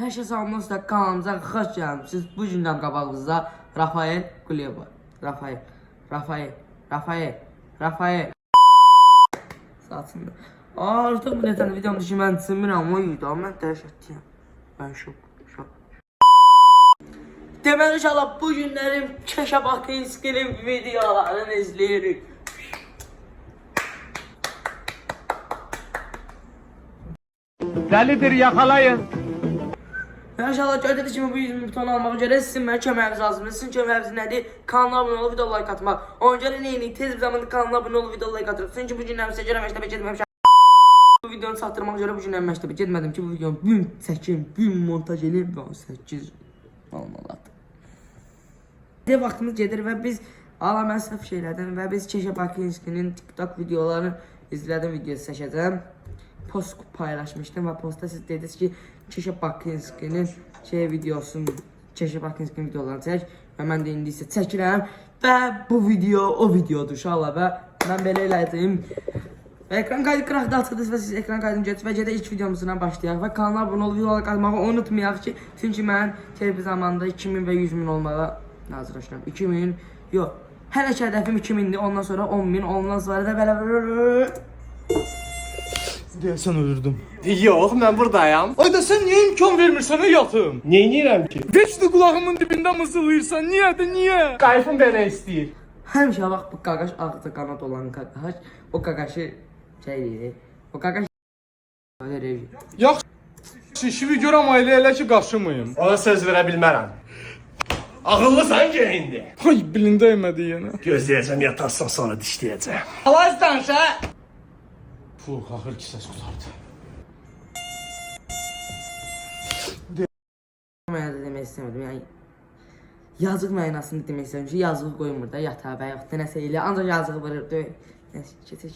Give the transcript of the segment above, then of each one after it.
Hər şey salmışsa kanalımıza xoş gəlmişsiniz. Bu gündən qabağınızda Rafael Qulev var. Rafael. Saçında. Artıq bu nətən videomda ki, mən çınmıram, o videom mən dəhşətliyəm. Mən şok. Deməli inşallah bu günlərim Keşə Bakınskinin videolarını izləyirik. Delidir, yakalayın. İnşallah gördüyünüz kimi bu 100.000 buton almağa görə sizin mənə köməyiniz lazımdır. Sizin köməyiniz nədir? Kanala abunə olub video like atmaq. Ona görə nəyirik? Tez bir zamanda kanala abunə olub video like atırıq. Çünki bu günlərim sizə görə məktəbə getməmişəm. Bu videonu çatdırmaq görə bu günlərim məktəbə getmədim ki, bu videonu bugün çəkim, bugün montaj edib və 8 olmalıdır. Bizə vaxtımız gedir və biz alaməsəf şeylərdən və biz Keşə Bakınskinin TikTok videolarını izlədim, videosu çəkəcəm. Post paylaşmışdım və postda siz dediniz ki, Keşə Bakınskinin videolarını çək və mən də indi isə çəkirəm və bu video o videodur inşallah və mən belə elədim. Və ekran kaydı qıraqda açıqdır və siz ekran kaydını götür və gedə ilk videomuzdan başlayaq və kanala abunə olub videoları qazmağı unutmayaq ki, çünki mən tez bir zamanda 2000 və 100.000 olmağa hazırlaşıram. 2000, yox, hələ ki hədəfim 2000'dir, ondan sonra 10.000, ondan sonra da belə Deyəsən ölürdüm. Yox, mən buradayam. Ayda sən niyə imkan vermirsən yatım? Neynirəm ki? Heç də qulağımın dibində mızılıyırsan, niyə? Qayfım belə istəyir. həmişə bax bu qaqaş ağzı qanat olan qaqaş, o qaqaşı deyir, o qaqaş Yaxşı, işimi görəm ailə elə ki qaşımayım. Ona söz verə bilmərəm. Ağıllısan ki indi. Ay, bilində yemədi yenə. Gözləyəcəm yatarsan sonra dişləyəcəm. Allah danışa. Fuh, axır ki səs qutardı. Mən də demək istəmədim, yəni yazıq mənasını demək istədim ki, yazığı qoymur da yatağa və yaxud da nəsə elə, ancaq yazığı vurur, deyil. Nəsə, keçək.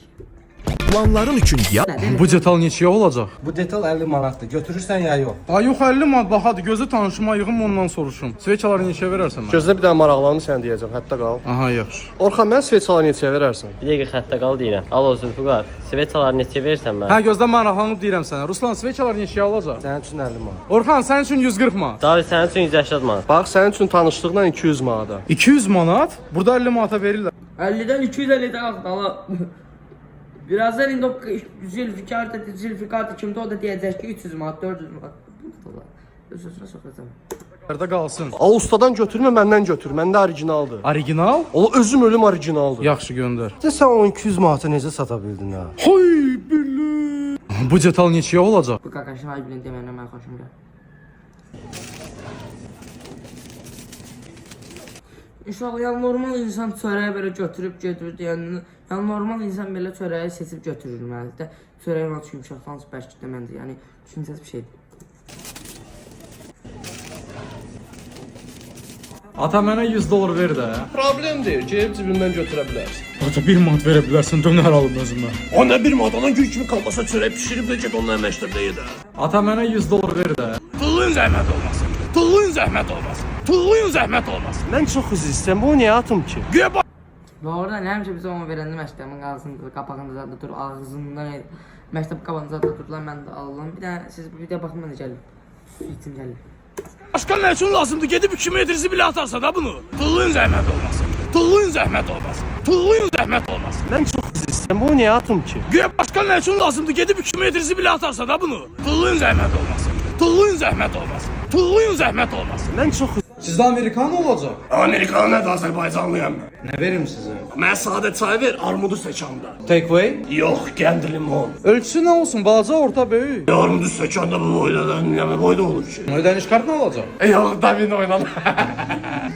Planların üçün ya Bu detal neçəyə olacaq? Bu detal 50 manatdır. Götürürsən ya yox? Ay yox, 50 manat, bax hadi gözə tanışıma yığım ondan soruşum. Sveçaları neçəyə verərsən mənə? Gözlə bir dənə maraqlanı sən deyəcəm, hətta qal. Aha, yaxşı. Orxan, mən sveçaları neçəyə verərsən? Bir dəqiqə xəttə qal deyirəm. Alo Zülfüqar, Svetaları neçə versən Hə, mənə? gözlə maraqlanıb deyirəm sənə. Ruslan, sveçalar neçəyə olacaq? Sənin üçün 50 manat. Orxan, sənin üçün 140 manat. David sənin üçün 180 manat. Bax, sənin üçün tanışlıqla 200 manata. 200 manat? Burada 50 manata verirlər. 50'den 250'den Allah. Birazdan indi o Zülfikar kimdə o da deyəcək ki 300 manat, 400 manat. Öz-özünə soxacam. Yerdə qalsın. Al ustadan götürmə, məndən götür. Məndə originaldır. Original? O özüm ölüm originaldır. Yaxşı, göndər. Sən o 200 manatı necə sata bildin ha? Hay billah. Bu detal neçəyə olacaq? Bu qaqaşın ay bilin deməyinə mən xoşum gəlir. İnşallah yəni normal insan çörəyi belə götürüb gedir deyəndə, yəni normal insan belə çörəyi seçib götürür məndə. Çörəyin adı yumşaqdan bərkdə məndə, yəni düşüncəsiz bir şeydir. Ata mənə 100 dollar ver də. Problem deyil, gəlib cibimdən götürə bilərsən. Ata 1 manat verə bilərsən, dönər alım özümə. O nə bir manat, ona gül kimi kalmasa çörək pişirib də get onunla məktəbdə yedər. Ata mənə 100 dollar ver də. Tulluyun zəhmət olmasın. Tulluyun zəhmət olmasın. Tulluyun zəhmət olmasın. Mən çox üzr istəyirəm, bu niyə atım ki? Güya bax. Və orada nə həmişə bizə onu verəndə məktəbin ağzında, qapağında da dur, ağzından məktəb qabağında da durulan mən də alıram. Bir dənə siz bir də baxın mən də gəlim. İtim gəlir. Başqa nə üçün lazımdır? Gedib 2 metrisi bilə atarsa da bunu. Tulluyun zəhmət olmasın. Tulluyun zəhmət olmasın. Tulluyun zəhmət olmasın. Mən çox üzr istəyirəm, bu niyə atım ki? Güya başqa nə üçün lazımdır? Gedib 2 metrisi bilə atarsa da bunu. Tulluyun zəhmət olmasın. Tulluyun zəhmət olmasın. Tulluyun zəhmət olmasın. Mən çox Sizdə Amerikan olacaq? Amerikanı nədir, Azərbaycanlıyam mən. Nə verim sizə? Mən sadə çay ver, armudu stəkanda. Take away? Yox, qənd limon. Ölçüsü nə olsun? Balaca, orta, böyük? Armudu stəkanda bu boyda, nə boyda olur ki? Ödəniş kart nə olacaq? Yox, David oynan.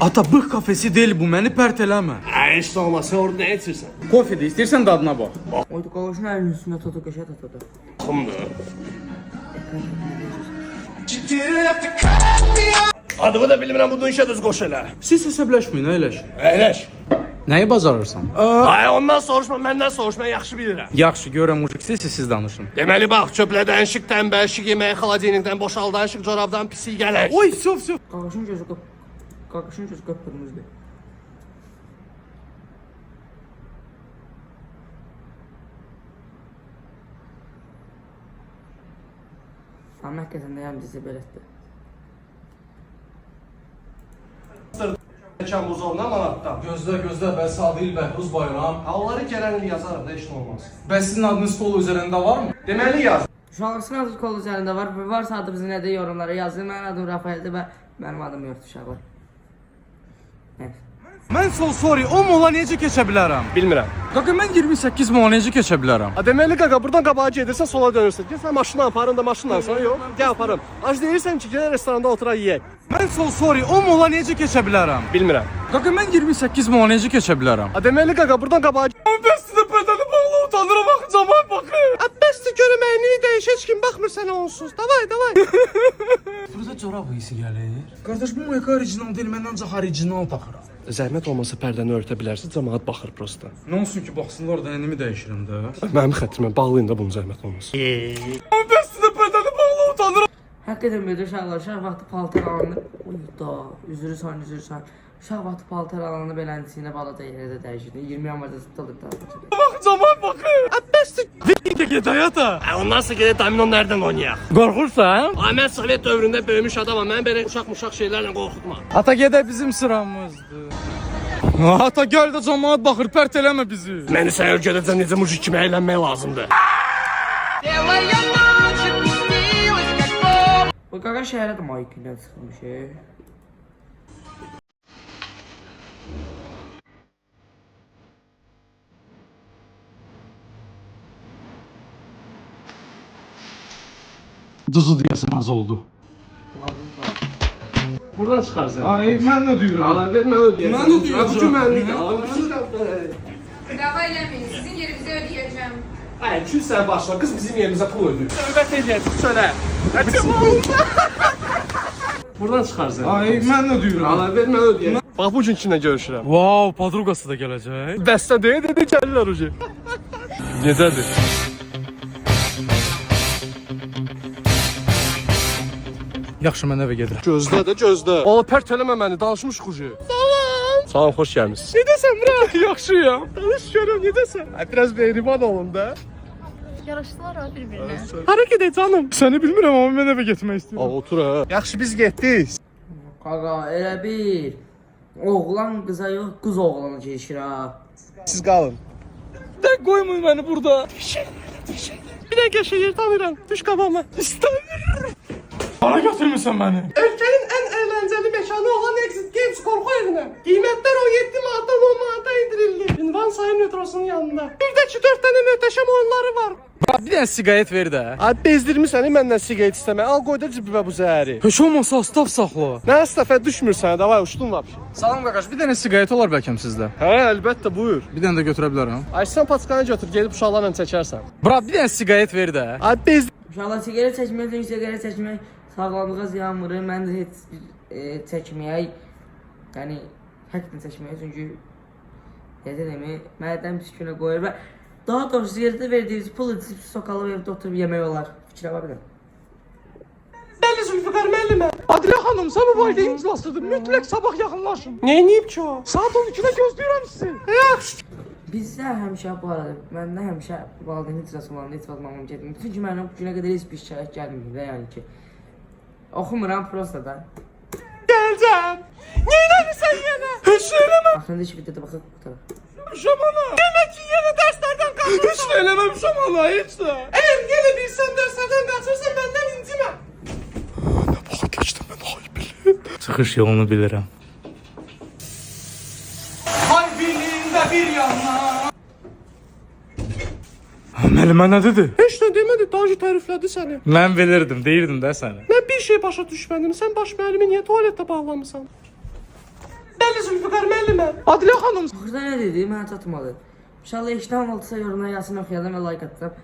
Ata, bığ kafesi deyil bu, məni pərt eləmə. Heç də olmaz, sən orada nə içirsən? Kofedir, istəyirsən dadına bax. Oydu qaqaşın əlinin üstünə tutu qəşə tutu. Xımdır. Adımı da bilmirəm, budun işə düz qoş elə. Siz hesabləşməyin, əyləş. Əyləş. Nəyi bacarırsan? Ay, ondan soruşma, məndən soruş, mən yaxşı bilirəm. Yaxşı, görəm mujik, siz danışın. Deməli bax, çöplədən şık, tənbəl şık, yeməyi xaladenikdən, boşaldan şık, corabdan pisi gələk. Oy, söv. Qaqaşın gözü qıpqırmızıdır. Amma həqiqətən də yəni bizi belətdir. bastırdı. Geçen buzovuna manatdan. Gözlə, bəs Adil Bəhruz Bayram. Onları gələn il yazarım da heç nə olmaz. Bəs sizin adınız kol üzərində varmı? Deməli yaz. Uşaqlısın adı kol üzərində var. Varsa adınızı nədə yorumlara yazın. Mənim adım Rafaeldir və mənim adım yoxdur uşaqlar. Evet. Mən so sorry, o mola necə keçə bilərəm? Bilmirəm. Qaqa mən 28 mola necə keçə bilərəm? Deməli qaqa buradan qabağa gedirsən sola dönürsən. Gəl sən maşınla aparın da maşınla sonra yox. Gəl aparım. Az deyirsən ki, gəl restoranda oturaq yeyək. Mən so sorry, o mola necə keçə bilərəm? Bilmirəm. Qaqa mən 28 mola necə keçə bilərəm? Deməli qaqa buradan qabağa Bəs sizə bədəni bağlı utanıram axı zaman baxın. Bəsdir görməyini dəyiş heç kim baxmır sənə onsuz. Davay. Burada corab hisi gəlir. Qardaş bu moyka orijinal deyil, mən ancaq orijinal taxıram. Zəhmət olmasa pərdəni örtə bilərsən, cəmaət baxır prosta. Nə olsun ki, baxsınlar da nəyimi dəyişirəm də. Mənim xətrimə bağlayın da bunu zəhmət olmasa. Bəs sizə bədəni bağlı utanıram. Həqiqətən belə uşaqlar, uşaq vaxtı paltar alınır. Uy da, üzürsən. Uşaq vaxtı paltar alınır beləncəsində balada yerə də dəyişirdi. 20 yanvarda tutulur da. Bax, zaman baxın. Bəsdir. İndi get həyata. Ondan sonra gedək domino nereden oynayaq? Qorxursan? Ay mən Sovet dövründə böyümüş adamam. Mən belə uşaq şeylərlə qorxutma. Ata gedək bizim sıramızdır. Ata gəl də cəmaət baxır, pərt eləmə bizi. Məni sən öyrədəcəksən necə mujik kimi əylənmək lazımdır. Bu qaqa şəhərə də maykindən çıxmış. Duzu deyəsən az oldu. Buradan çıxarsan. Ay, mən nə deyirəm? Vermə ödəyəcəm. Mən ödəyəcəm. Bu gün mənlik. Dava eləməyin, sizin yerinizi ödəyəcəm. Ay, 200 sənə başla. Qız bizim yerimizə pul ödəyir. Söhbət edəcək, söyle. Buradan çıxarsan. Ay, mən nə deyirəm? Vermə ödəyəcəm. Bax bu gün kimlə görüşürəm. Wow, podruqası da gələcək. Bəstə deyə dedi gəlirlər ucu. Necədir? Yaxşı, mən evə gedirəm. Gözlə. Ola pərt eləmə məni, danışmışıq ucu. Salam, xoş gəlmisiniz. Necəsən, bura? Yaxşıyam. Danış görüm, necəsən? Biraz mehriban olun da. Yaraşdılar ha bir-birinə. Hərəkət et canım. Səni bilmirəm, amma mən evə getmək istəyirəm. Otur ha. Yaxşı biz getdik. Qaqa, elə bir oğlan qıza yox, qız oğlana keçir ha. Siz qalın. Tək qoymayın məni burada. Bir dəqiqə şehir tanıyıram. Düş qabağıma. İstəmirəm. Hara götürmüsən məni? Ölkənin ən əyləncəli məkanı olan Exit Games qorxu evinə. Qiymətlər 17 manatdan 10 manata indirildi. Ünvan sayı metrosunun yanında. Bir də ki 4 dənə möhtəşəm oyunları var. Bir dənə siqaret ver də. Ay bezdirmisən məndən siqaret istəmə. Al qoy da cibimə bu zəhəri. Heç olmasa stav saxla. Nə səfə düşmürsən, davay uçdun vəbşi. Salam qaqaş, bir dənə siqaret olar bəlkəm sizdə. Hə, əlbəttə buyur. Bir dənə də götürə bilərəm. Ay sən paçkanı götür, gedib uşaqlarla çəkərsən. Bura bir dənə siqaret ver də. Ay bezdir. Uşaqlar siqaret çəkmək, çünki siqaret çəkmək sağlamlığa ziyan vurur. Mən də heç çəkməyək, yəni həqiqətən çəkməyək, çünki necə mədəm pis qoyur və daha doğrusu yerdə verdiyiniz pul içib sokalı evdə oturub yemək olar. Fikir var bir də. Bəli Zülfikar müəllimə. Adilə xanım, sabah valideyn iclasıdır. Mütləq sabah yaxınlaşın. Neyniyib ki o? Saat 12-də gözləyirəm sizi. Bizdə həmişə bu arada, məndə həmişə valideyn icrası olanda heç vaxt mamam getmir. Çünki mənim bu günə qədər heç bir şikayət gəlmir də, yəni ki. Oxumuram prosta da. Gələcəm. Neynəmirsən yenə? Heç nə eləməm. Axırında heç videoda baxıb qutarım. Ana. Demək ki yenə dərslərdən qaçırsan. Heç nə eləməmişəm ana, heç nə. Əgər yenə bilsən dərslərdən qaçırsan məndən incimə. Baxa keçdim mən, hay bilin. Çıxış yolunu bilirəm. Hay bilin də bir yana. Müəllimə nə dedi? Heç nə demədi, Dajı təriflədi səni. Mən bilirdim, deyirdim də səni. Mən bir şey başa düşmədim. Sən baş müəllimi niyə tualetdə bağlamısan? Bəli Zülfikar müəllimə. Adilə xanım. Axırda nə dedi? Mənə çatmadı. İnşallah işdən oldusa yorumlara yazsın, oxuyacam və like atacam.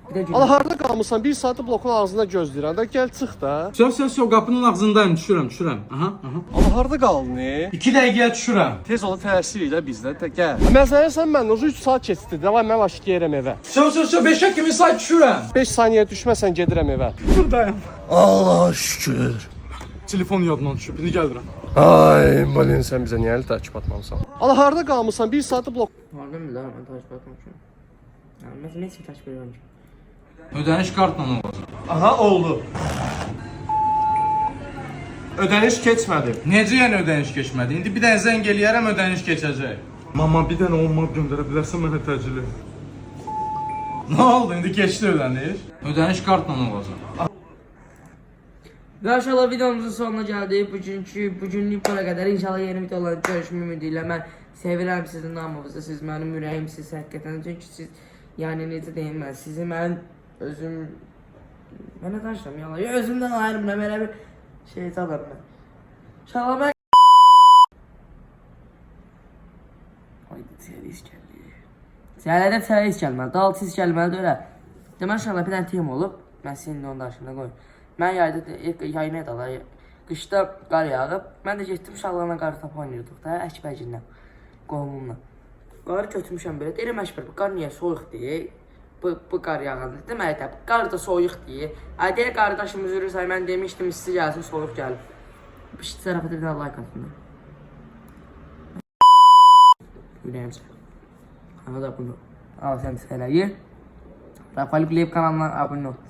Bir də Ala harda qalmısan? 1 saatı blokun ağzında gözləyirəm də gəl çıx da. Söz qapının ağzındayım, düşürəm. Aha. Ala harda qaldın? 2 dəqiqəyə düşürəm. Tez ol təsir elə bizdə də gəl. Məsələn sən mən 3 saat keçdi. Davay mən başlayıram evə. Söz 5-ə kimi say düşürəm. 5 saniyə düşməsən gedirəm evə. Buradayım. Allah şükür. Telefon yadımdan düşüb, indi gəlirəm. Ay, Malin sən bizə niyə əl takip atmamısan? Ala harda qalmısan? 1 saatı blok. Hardan bilirəm, mən takip etməmişəm. Yəni mən heç kim takip edirəm ki. Ödəniş kartla olacaq. Aha oldu. Ödəniş keçmədi. Necə yəni ödəniş keçmədi? İndi bir dənə zəng eləyərəm, ödəniş keçəcək. Mama bir dənə 10 manat göndərə bilərsən mənə təcili. Nə oldu? İndi keçdi ödəniş. Ödəniş kartla olacaq. Və inşallah videomuzun sonuna gəldik. Bugünlük buna qədər. İnşallah yeni videolarda görüşmək ümidi ilə. Mən sevirəm sizin namınızı. Siz mənim ürəyimsiniz həqiqətən. Çünki siz, yəni necə deyim mən, sizi mən özüm... Mən nə danışıram yalan? Özümdən ayrımla belə bir şeytanım mən. İnşallah mən... Haydi servis gəldi. Səhərdə servis gəlməli. Daltı his gəlməlidir öyle. Demək inşallah bir dənə tem olub. Mən sizin onun daşında qoyum. Mən yayına da qışda qar yağıb. Mən də getdim uşaqlarla qarı top oynayırdıq da Əkbərcindən, qohumumla. Qarı götürmüşəm belə. Deyirəm Əkbər, bu qar niyə soyuq deyir? Bu qar yağandır. Deməli də qar da soyuq deyir. Deyir qardaşım üzürü say, mən demişdim isti gəlsin, soyuq gəlib. Bu şit zarafata bir daha like atın. Ürəyim sən. Kanala abunə ol. Al sən də sələyi. Rafali Play kanalına abunə ol.